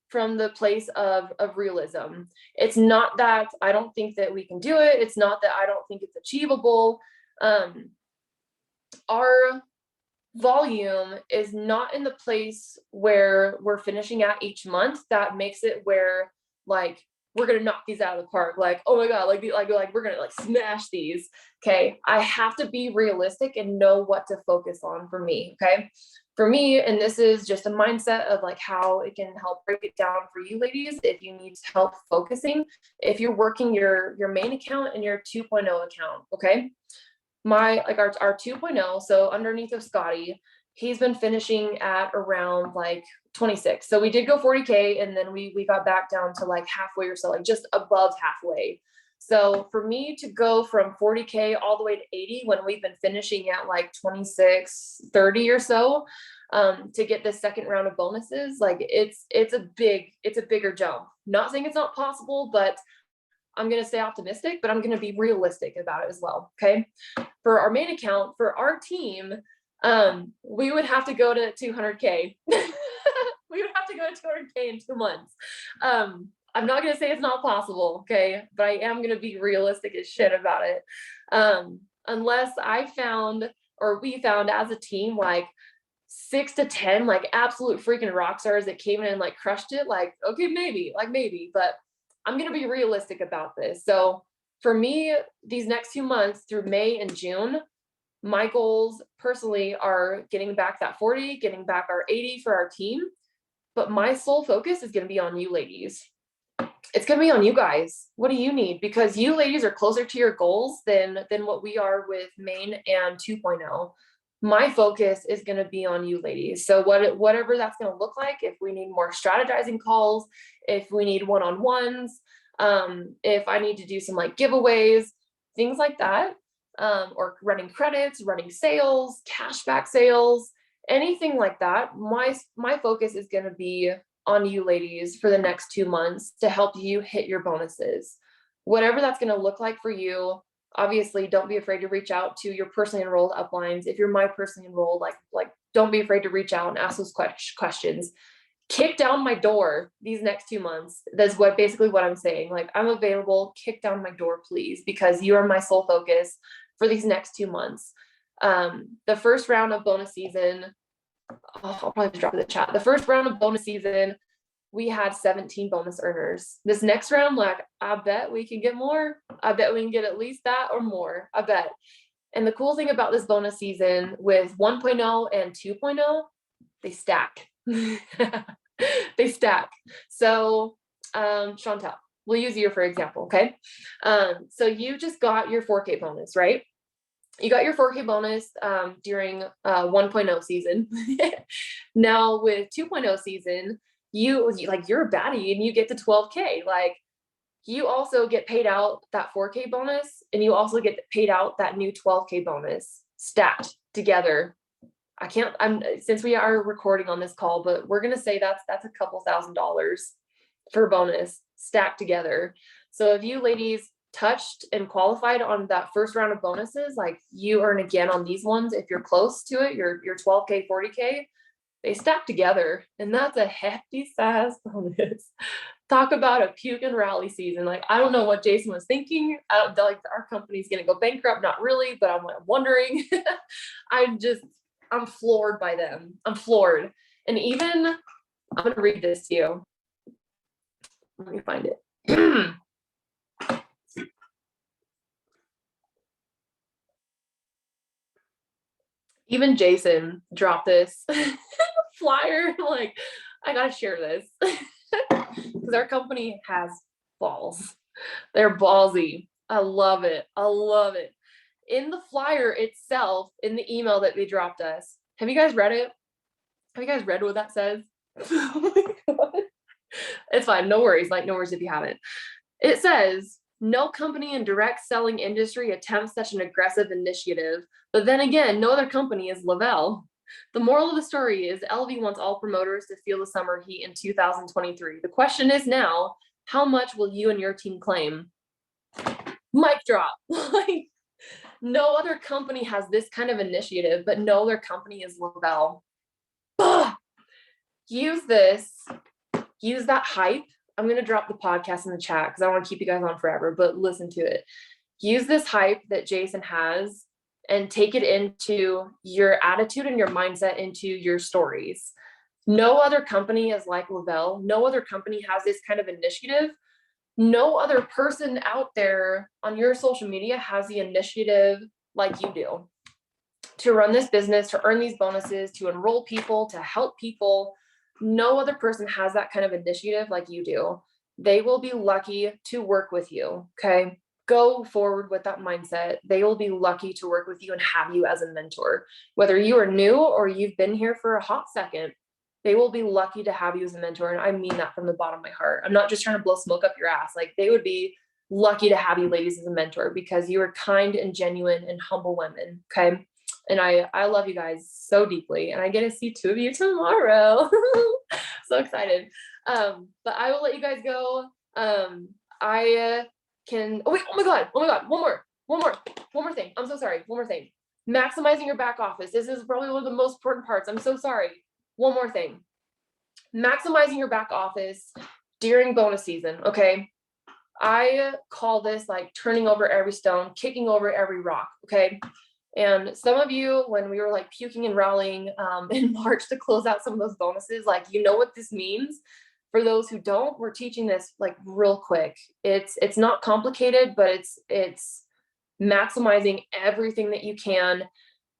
from the place of realism. It's not that I don't think that we can do it. It's not that I don't think it's achievable. Our volume is not in the place where we're finishing at each month. That makes it where like we're gonna knock these out of the park. Like, oh my god, like we're gonna like smash these. Okay, I have to be realistic and know what to focus on for me. Okay, for me, and this is just a mindset of like how it can help break it down for you ladies if you need help focusing, if you're working your main account and your 2.0 account. Okay, our 2.0, so underneath of Scotty, he's been finishing at around like 26. So we did go 40K, and then we got back down to like halfway or so, like just above halfway. So for me to go from 40K all the way to 80 when we've been finishing at like 26, 30 or so, to get this second round of bonuses. Like it's a bigger jump. Not saying it's not possible, but I'm going to stay optimistic, but I'm going to be realistic about it as well. Okay. For our main account, for our team, we would have to go to 200K. We would have to go to 200K in 2 months. I'm not going to say it's not possible. Okay. But I am going to be realistic as shit about it. Unless I found, or we found as a team, like 6 to 10, like absolute freaking rock stars that came in and like crushed it. Like, okay, maybe, but I'm going to be realistic about this. So for me, these next 2 months through May and June, my goals personally are getting back that 40, getting back our 80 for our team. But my sole focus is going to be on you ladies. It's going to be on you guys. What do you need? Because you ladies are closer to your goals than what we are with main and 2.0. My focus is going to be on you ladies. So whatever that's going to look like, if we need more strategizing calls, if we need one-on-ones, if I need to do some like giveaways, things like that, or running credits, running sales, cashback sales, anything like that. My focus is going to be on you ladies for the next 2 months to help you hit your bonuses. Whatever that's going to look like for you. Obviously, don't be afraid to reach out to your personally enrolled uplines. If you're my personally enrolled, like don't be afraid to reach out and ask those questions. Kick down my door these next 2 months. That's basically what I'm saying. Like, I'm available. Kick down my door, please, because you are my sole focus for these next 2 months. The first round of bonus season, I'll probably drop in the chat. The first round of bonus season, we had 17 bonus earners. This next round, like, I bet we can get more. I bet we can get at least that or more. I bet. And the cool thing about this bonus season with 1.0 and 2.0, they stack. They stack. So, Chantel, we'll use you for example. Okay. So you just got your 4K bonus, right? You got your 4K bonus during 1.0 season. Now with 2.0 season, you're a baddie and you get to 12K. Like, you also get paid out that 4K bonus, and you also get paid out that new 12K bonus stacked together. Since we are recording on this call, but we're going to say that's a couple $1,000s for bonus stacked together. So if you ladies touched and qualified on that first round of bonuses, like, you earn again on these ones. If you're close to it, your 12K, 40K, they stack together, and that's a hefty size bonus. Talk about a puke and rally season. Like, I don't know what Jason was thinking. Like, our company's going to go bankrupt. Not really, but I'm wondering. I'm floored by them. I'm floored. And even, I'm going to read this to you. Let me find it. Even Jason dropped this flyer. Like, I gotta share this because our company has balls. They're ballsy. I love it. In the flyer itself, in the email that they dropped us, have you guys read it? Have you guys read what that says? Oh my God. It's fine. No worries. Like, no worries if you haven't. It says, no company in direct selling industry attempts such an aggressive initiative. But then again, no other company is Lavelle. The moral of the story is LV wants all promoters to feel the summer heat in 2023. The question is now, how much will you and your team claim? Mic drop. Like, no other company has this kind of initiative, but no other company is Lavelle. Use this. Use that hype. I'm going to drop the podcast in the chat because I want to keep you guys on forever, but listen to it. Use this hype that Jason has and take it into your attitude and your mindset into your stories. No other company is like Lavelle. No other company has this kind of initiative. No other person out there on your social media has the initiative like you do to run this business, to earn these bonuses, to enroll people, to help people. No other person has that kind of initiative like you do. They will be lucky to work with you. Okay. Go forward with that mindset. They will be lucky to work with you and have you as a mentor. Whether you are new or you've been here for a hot second, they will be lucky to have you as a mentor. And I mean that from the bottom of my heart. I'm not just trying to blow smoke up your ass. Like, they would be lucky to have you ladies as a mentor because you are kind and genuine and humble women. Okay. And I love you guys so deeply, and I get to see 2 of you tomorrow. So excited. But I will let you guys go. I can, oh wait, oh my God, one more thing. I'm so sorry. One more thing. Maximizing your back office. This is probably one of the most important parts. I'm so sorry. One more thing. Maximizing your back office during bonus season. Okay. I call this like turning over every stone, kicking over every rock. Okay. And some of you, when we were like puking and rallying in March to close out some of those bonuses, like, you know what this means. For those who don't, we're teaching this like real quick. It's not complicated, but it's maximizing everything that you can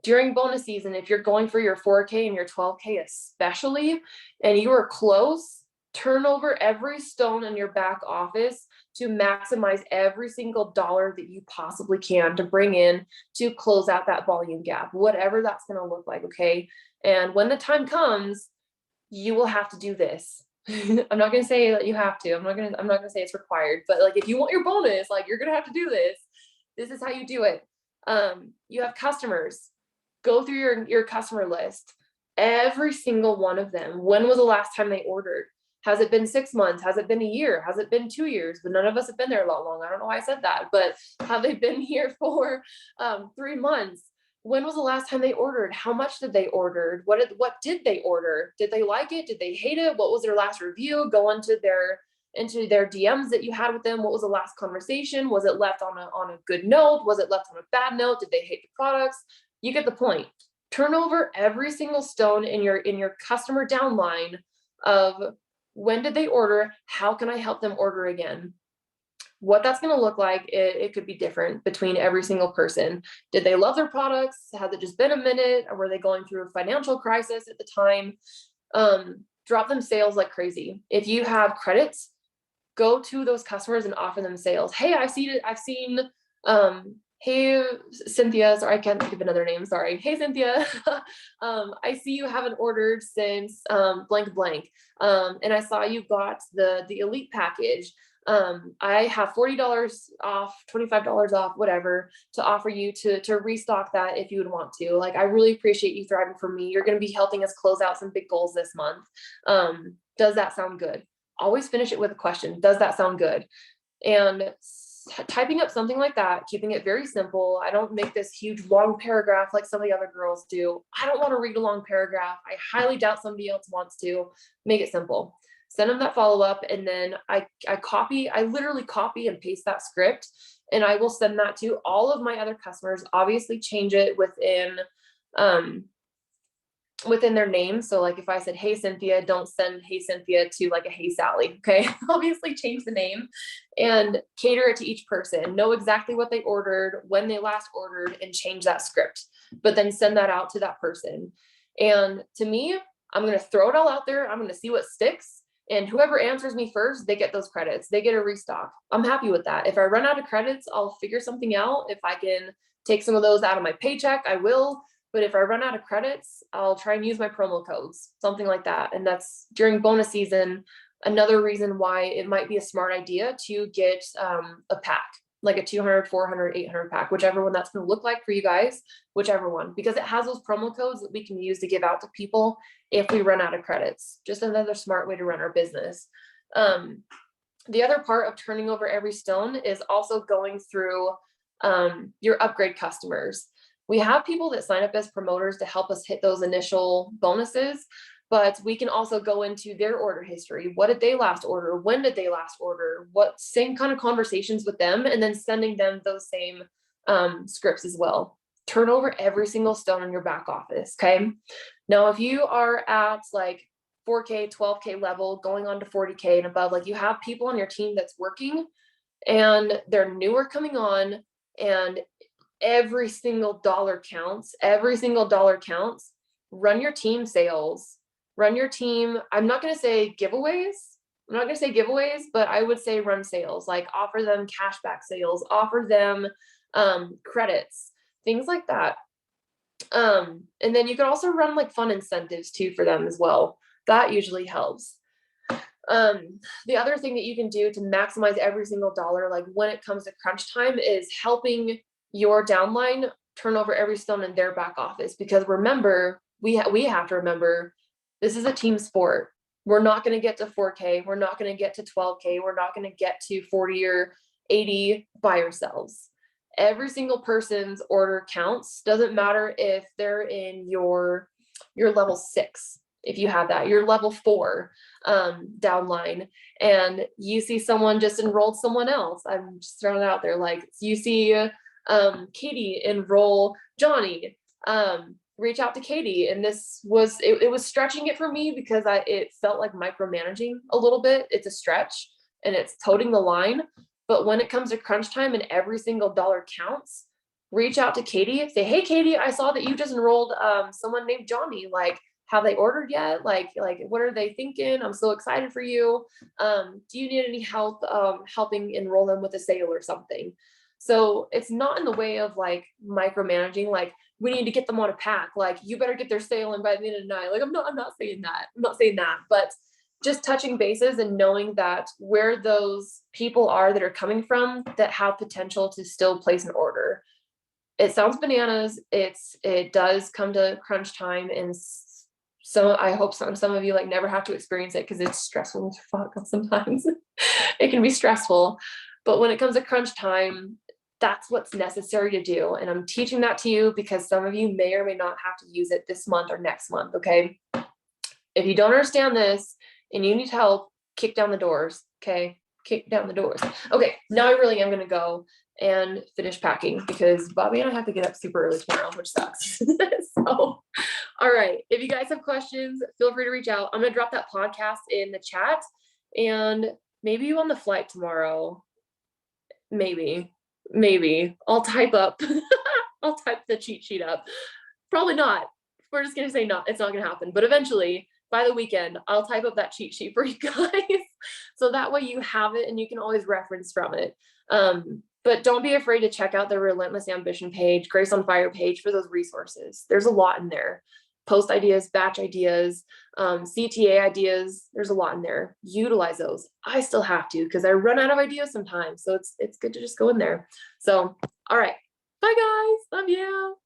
during bonus season. If you're going for your 4K and your 12K especially, and you are close, turn over every stone in your back office to maximize every single dollar that you possibly can to bring in to close out that volume gap, whatever that's going to look like. Okay. And when the time comes, you will have to do this. I'm not going to say that you have to. I'm not going to say it's required, but like, if you want your bonus, like, you're going to have to do this. This is how you do it. You have customers. Go through your customer list. Every single one of them. When was the last time they ordered? Has it been 6 months? Has it been a year? Has it been 2 years? But none of us have been there a lot long. I don't know why I said that, but have they been here for 3 months? When was the last time they ordered? How much did they order? What did they order? Did they like it? Did they hate it? What was their last review? Go into their DMs that you had with them. What was the last conversation? Was it left on a good note? Was it left on a bad note? Did they hate the products? You get the point. Turn over every single stone in your customer downline of when did they order? How can I help them order again? What that's going to look like, it could be different between every single person. Did they love their products? Has it just been a minute? Or were they going through a financial crisis at the time? Drop them sales like crazy. If you have credits, go to those customers and offer them sales. Hey, I've seen, hey, Cynthia, sorry, I can't think of another name. Sorry. Hey, Cynthia, I see you haven't ordered since, blank, blank. And I saw you got the elite package. I have $40 off, $25 off, whatever, to offer you to restock that if you would want to. Like, I really appreciate you thriving for me. You're going to be helping us close out some big goals this month. Does that sound good? Always finish it with a question. Does that sound good? And typing up something like that, keeping it very simple. I don't make this huge long paragraph like some of the other girls do. I don't want to read a long paragraph. I highly doubt somebody else wants to. Make it simple. Send them that follow-up, and then I literally copy and paste that script, and I will send that to all of my other customers. Obviously change it within their name. So like if I said, hey, Cynthia, don't send hey, Cynthia to like a hey, Sally. Okay. Obviously change the name and cater it to each person. Know exactly what they ordered, when they last ordered, and change that script, but then send that out to that person. And to me, I'm going to throw it all out there. I'm going to see what sticks. And whoever answers me first, they get those credits. They get a restock. I'm happy with that. If I run out of credits, I'll figure something out. If I can take some of those out of my paycheck, I will. But if I run out of credits, I'll try and use my promo codes, something like that. And that's during bonus season, another reason why it might be a smart idea to get a pack, like a 200, 400, 800 pack, whichever one that's going to look like for you guys, whichever one, because it has those promo codes that we can use to give out to people if we run out of credits. Just another smart way to run our business. The other part of turning over every stone is also going through your upgrade customers. We have people that sign up as promoters to help us hit those initial bonuses, but we can also go into their order history. What did they last order? When did they last order? What same kind of conversations with them, and then sending them those same scripts as well. Turn over every single stone in your back office. Okay. Now, if you are at like 4K, 12K level, going on to 40K and above, like you have people on your team that's working and they're newer coming on, and every single dollar counts. Every single dollar counts. Run your team sales. Run your team. I'm not going to say giveaways. But I would say run sales, like offer them cashback sales, offer them credits, things like that. And then you could also run like fun incentives too for them as well. That usually helps. The other thing that you can do to maximize every single dollar, like when it comes to crunch time, is helping your downline turn over every stone in their back office, because remember, we have to remember, this is a team sport. We're not going to get to 4K. We're not going to get to 12K. We're not going to get to 40 or 80 by ourselves. Every single person's order counts. Doesn't matter if they're in your level 6, if you have that, your level 4 downline, and you see someone just enrolled someone else. I'm just throwing it out there. Like you see Katie enroll Johnny, reach out to Katie. And this was, it was stretching it for me, because it felt like micromanaging a little bit. It's a stretch and it's toting the line. But when it comes to crunch time and every single dollar counts, reach out to Katie, say, hey, Katie, I saw that you just enrolled someone named Johnny. Like, have they ordered yet? Like, what are they thinking? I'm so excited for you. Do you need any help helping enroll them with a sale or something? So it's not in the way of like micromanaging, like we need to get them on a pack, like you better get their sale in by the end of the night. Like I'm not saying that. I'm not saying that, but just touching bases and knowing that where those people are that are coming from that have potential to still place an order. It sounds bananas. It does come to crunch time, and so I hope some of you like never have to experience it, because it's stressful as fuck sometimes. It can be stressful, but when it comes to crunch time, that's what's necessary to do. And I'm teaching that to you because some of you may or may not have to use it this month or next month. Okay. If you don't understand this and you need help, kick down the doors. Okay. Kick down the doors. Okay. Now I really am going to go and finish packing, because Bobby and I have to get up super early tomorrow, which sucks. So, all right. If you guys have questions, feel free to reach out. I'm going to drop that podcast in the chat, and maybe you on the flight tomorrow. Maybe I'll type up, I'll type the cheat sheet up. Probably not. We're just going to say no, it's not going to happen. But eventually, by the weekend, I'll type up that cheat sheet for you guys. So that way you have it and you can always reference from it. But don't be afraid to check out the Relentless Ambition page, Grace on Fire page, for those resources. There's a lot in there. Post ideas, batch ideas, CTA ideas. There's a lot in there. Utilize those. I still have to, because I run out of ideas sometimes. So it's good to just go in there. So, all right. Bye guys. Love you.